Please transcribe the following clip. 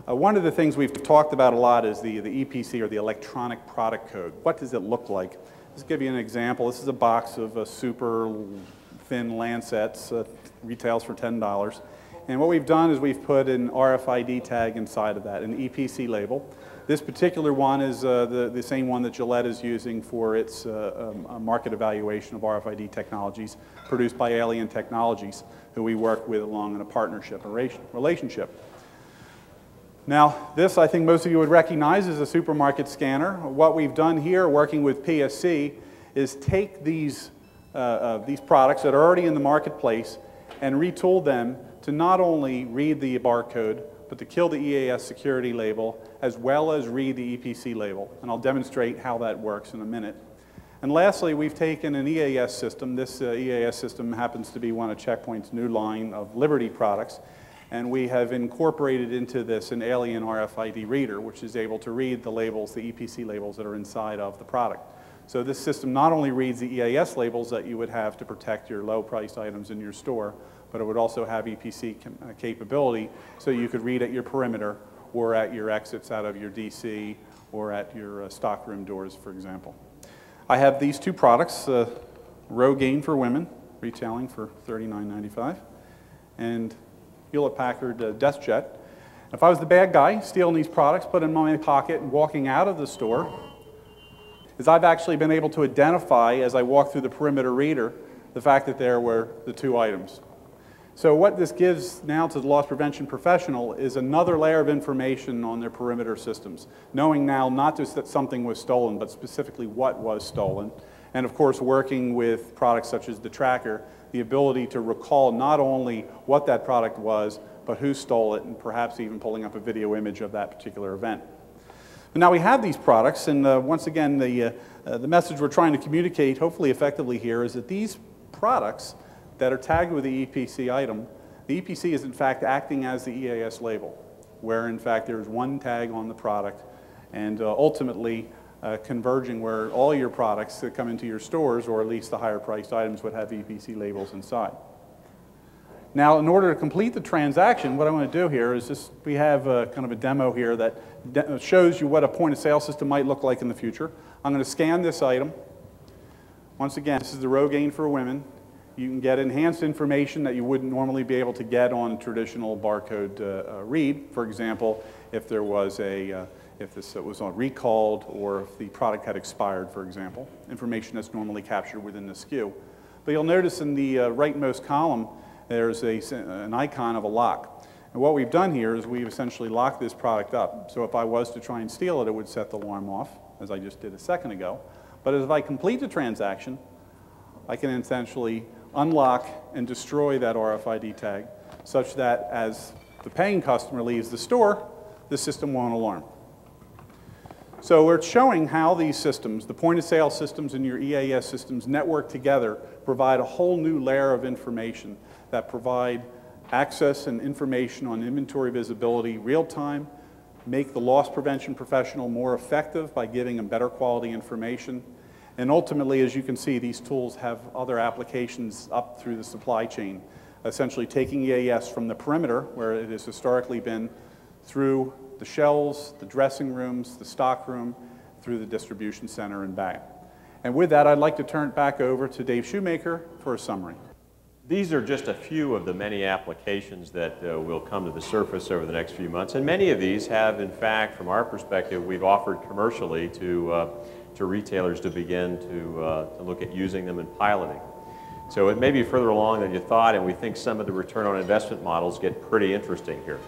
One of the things we've talked about a lot is the EPC, or the electronic product code. What does it look like? Let's give you an example. This is a box of super thin Lancets, retails for $10. And what we've done is we've put an RFID tag inside of that, an EPC label. This particular one is the same one that Gillette is using for its market evaluation of RFID technologies, produced by Alien Technologies, who we work with along in a partnership, relationship. Now, this I think most of you would recognize as a supermarket scanner. What we've done here, working with PSC, is take these products that are already in the marketplace and retool them to not only read the barcode, but to kill the EAS security label, as well as read the EPC label. And I'll demonstrate how that works in a minute. And lastly, we've taken an EAS system. This EAS system happens to be one of Checkpoint's new line of Liberty products. And we have incorporated into this an Alien RFID reader, which is able to read the labels, the EPC labels that are inside of the product. So this system not only reads the EAS labels that you would have to protect your low-priced items in your store, but it would also have EPC capability, so you could read at your perimeter or at your exits out of your DC or at your stockroom doors, for example. I have these two products, Rogaine for women, retailing for $39.95, and Hewlett-Packard DeskJet. If I was the bad guy stealing these products, put them in my pocket and walking out of the store, is I've actually been able to identify, as I walk through the perimeter reader, the fact that there were the two items. So what this gives now to the loss prevention professional is another layer of information on their perimeter systems, knowing now not just that something was stolen, but specifically what was stolen. And of course, working with products such as the tracker, the ability to recall not only what that product was, but who stole it, and perhaps even pulling up a video image of that particular event. But now we have these products, and once again, the message we're trying to communicate, hopefully effectively here, is that these products that are tagged with the EPC item, the EPC is in fact acting as the EAS label, where in fact there's one tag on the product, and ultimately converging where all your products that come into your stores, or at least the higher priced items, would have EPC labels inside. Now, in order to complete the transaction, what I want to do here is just, we have kind of a demo here that shows you what a point of sale system might look like in the future. I'm going to scan this item. Once again, this is the Rogaine for women. You can get enhanced information that you wouldn't normally be able to get on traditional barcode read. For example, if there was if this was recalled, or if the product had expired, for example, information that's normally captured within the SKU. But you'll notice in the rightmost column, there's an icon of a lock. And what we've done here is we've essentially locked this product up. So if I was to try and steal it, it would set the alarm off, as I just did a second ago. But if I complete the transaction, I can essentially unlock and destroy that RFID tag, such that as the paying customer leaves the store, the system won't alarm. So we're showing how these systems, the point-of-sale systems and your EAS systems, network together, provide a whole new layer of information that provide access and information on inventory visibility real-time, make the loss prevention professional more effective by giving them better quality information. And ultimately, as you can see, these tools have other applications up through the supply chain, essentially taking EAS from the perimeter, where it has historically been, through the shelves, the dressing rooms, the stock room, through the distribution center and back. And with that, I'd like to turn it back over to Dave Shoemaker for a summary. These are just a few of the many applications that will come to the surface over the next few months. And many of these have, in fact, from our perspective, we've offered commercially to retailers to begin to look at using them and piloting. So it may be further along than you thought, and we think some of the return on investment models get pretty interesting here.